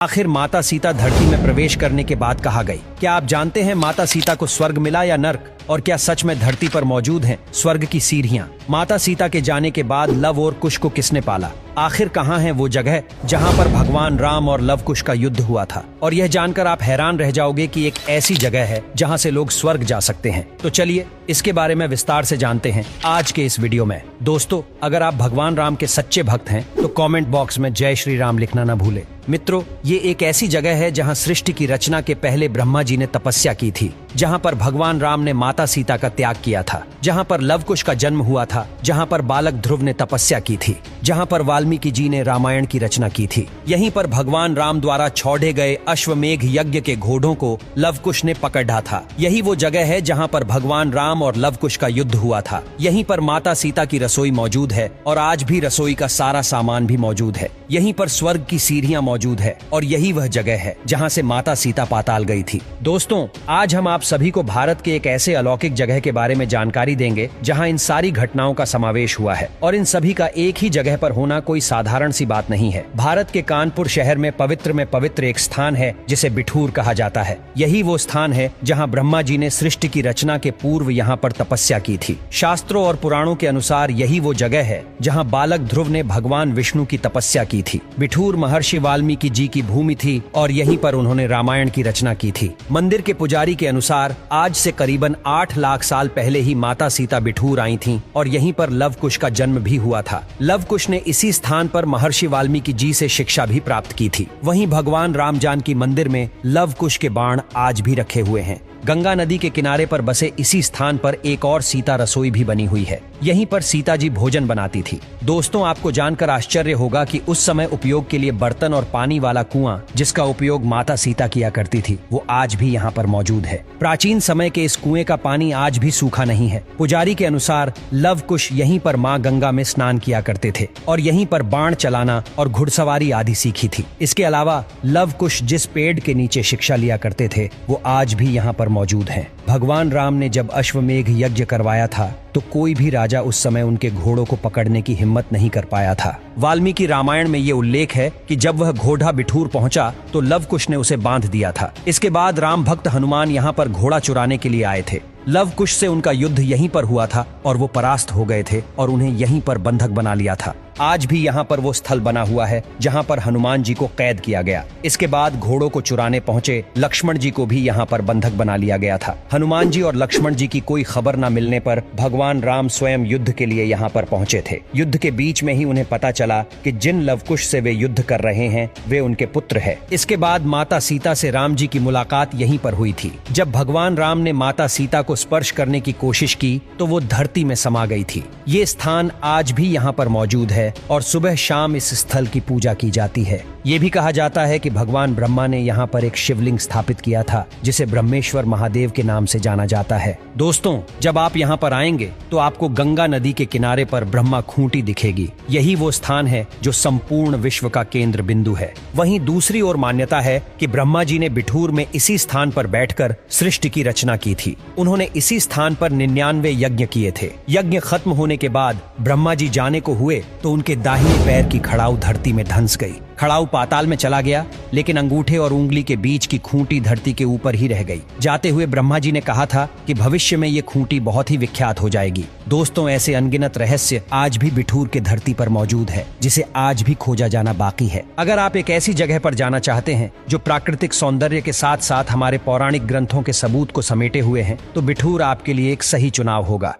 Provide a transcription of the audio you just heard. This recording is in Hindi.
आखिर माता सीता धरती में प्रवेश करने के बाद कहा गई। क्या आप जानते हैं माता सीता को स्वर्ग मिला या नर्क? और क्या सच में धरती पर मौजूद हैं स्वर्ग की सीढ़ियां? माता सीता के जाने के बाद लव और कुश को किसने पाला? आखिर कहाँ है वो जगह जहाँ पर भगवान राम और लव कुश का युद्ध हुआ था? और यह जानकर आप हैरान रह जाओगे कि एक ऐसी जगह है जहाँ से लोग स्वर्ग जा सकते हैं। तो चलिए इसके बारे में विस्तार से जानते हैं आज के इस वीडियो में। दोस्तों, अगर आप भगवान राम के सच्चे भक्त हैं तो कमेंट बॉक्स में जय श्री राम लिखना न भूलें। मित्रों, ये एक ऐसी जगह है जहाँ सृष्टि की रचना के पहले ब्रह्मा जी ने तपस्या की थी, जहाँ पर भगवान राम ने माता सीता का त्याग किया था, जहाँ पर लव कुश का जन्म हुआ था, जहाँ पर बालक ध्रुव ने तपस्या की थी, जहाँ पर वाल्मीकि जी ने रामायण की रचना की थी। यहीं पर भगवान राम द्वारा छोड़े गए अश्वमेघ यज्ञ के घोड़ों को लव कुश ने पकड़ा था। यही वो जगह है जहाँ पर भगवान राम और लव कुश का युद्ध हुआ था। यहीं पर माता सीता की रसोई मौजूद है और आज भी रसोई का सारा सामान भी मौजूद है। यहीं पर स्वर्ग की सीढ़ियां मौजूद है और यही वह जगह है जहां से माता सीता पाताल गई थी। दोस्तों, आज हम आप सभी को भारत के एक ऐसे अलौकिक जगह के बारे में जानकारी देंगे जहां इन सारी घटनाओं का समावेश हुआ है और इन सभी का एक ही जगह पर होना कोई साधारण सी बात नहीं है। भारत के कानपुर शहर में पवित्र एक स्थान है जिसे बिठूर कहा जाता है। यही वो स्थान है जहाँ ब्रह्मा जी ने सृष्टि की रचना के पूर्व यहाँ पर तपस्या की थी। शास्त्रों और पुराणों के अनुसार यही वो जगह है जहाँ बालक ध्रुव ने भगवान विष्णु की तपस्या की थी। बिठूर महर्षि वाल्मीकि जी की भूमि थी और यहीं पर उन्होंने रामायण की रचना की थी। मंदिर के पुजारी के अनुसार आज से करीबन 8 लाख साल पहले ही माता सीता बिठूर आई थीं और यहीं पर लव कुश का जन्म भी हुआ था। लव कुश ने इसी स्थान पर महर्षि वाल्मीकि जी से शिक्षा भी प्राप्त की थी। वहीं भगवान राम जानकी मंदिर में लव कुश के बाण आज भी रखे हुए हैं। गंगा नदी के किनारे पर बसे इसी स्थान पर एक और सीता रसोई भी बनी हुई है। यहीं पर सीता जी भोजन बनाती थी। दोस्तों, आपको जानकर आश्चर्य होगा कि उस समय उपयोग के लिए बर्तन और पानी वाला कुआं जिसका उपयोग माता सीता किया करती थी वो आज भी यहाँ पर मौजूद है। प्राचीन समय के इस कुएं का पानी आज भी सूखा नहीं है। पुजारी के अनुसार लव कुश यहीं पर माँ गंगा में स्नान किया करते थे और यहीं पर बाण चलाना और घुड़सवारी आदि सीखी थी। इसके अलावा लव कुश जिस पेड़ के नीचे शिक्षा लिया करते थे वो आज भी यहाँ पर मौजूद हैं। भगवान राम ने जब अश्वमेघ यज्ञ करवाया था तो कोई भी राजा उस समय उनके घोड़ों को पकड़ने की हिम्मत नहीं कर पाया था। वाल्मीकि रामायण में ये उल्लेख है कि जब वह घोड़ा बिठूर पहुंचा तो लव कुश ने उसे बांध दिया था। इसके बाद राम भक्त हनुमान यहाँ पर घोड़ा चुराने के लिए आए थे। लव कुश से उनका युद्ध यहीं पर हुआ था और वो परास्त हो गए थे और उन्हें यहीं पर बंधक बना लिया था। आज भी यहाँ पर वो स्थल बना हुआ है जहाँ पर हनुमान जी को कैद किया गया। इसके बाद घोड़ों को चुराने पहुंचे लक्ष्मण जी को भी यहाँ पर बंधक बना लिया गया था। हनुमान जी और लक्ष्मण जी की कोई खबर न मिलने पर भगवान राम स्वयं युद्ध के लिए यहाँ पर पहुंचे थे। युद्ध के बीच में ही उन्हें पता चला कि जिन लव कुश से वे युद्ध कर रहे हैं वे उनके पुत्र है। इसके बाद माता सीता से राम जी की मुलाकात यहीं पर हुई थी। जब भगवान राम ने माता सीता को स्पर्श करने की कोशिश की तो वो धरती में समा गई थी। ये स्थान आज भी यहाँ पर मौजूद है और सुबह शाम इस स्थल की पूजा की जाती है। ये भी कहा जाता है कि भगवान ब्रह्मा ने यहाँ पर एक शिवलिंग स्थापित किया था जिसे ब्रह्मेश्वर महादेव के नाम से जाना जाता है। दोस्तों, जब आप यहाँ पर आएंगे तो आपको गंगा नदी के किनारे पर ब्रह्मा खूंटी दिखेगी। यही वो स्थान है जो संपूर्ण विश्व का केंद्र बिंदु है। वहीं दूसरी ओर मान्यता है कि ब्रह्मा जी ने बिठूर में इसी स्थान पर बैठकर सृष्टि की रचना की थी। उन्होंने इसी स्थान पर 99 यज्ञ किए थे। यज्ञ खत्म होने के बाद ब्रह्मा जी जाने को हुए तो उनके दाहिने पैर की खड़ाऊ धरती में धंस गई। खड़ाऊ पाताल में चला गया लेकिन अंगूठे और उंगली के बीच की खूंटी धरती के ऊपर ही रह गई। जाते हुए ब्रह्मा जी ने कहा था कि भविष्य में ये खूंटी बहुत ही विख्यात हो जाएगी। दोस्तों, ऐसे अनगिनत रहस्य आज भी बिठूर के धरती पर मौजूद है जिसे आज भी खोजा जाना बाकी है। अगर आप एक ऐसी जगह पर जाना चाहते हैं जो प्राकृतिक सौंदर्य के साथ साथ हमारे पौराणिक ग्रंथों के सबूत को समेटे हुए हैं तो बिठूर आपके लिए एक सही चुनाव होगा।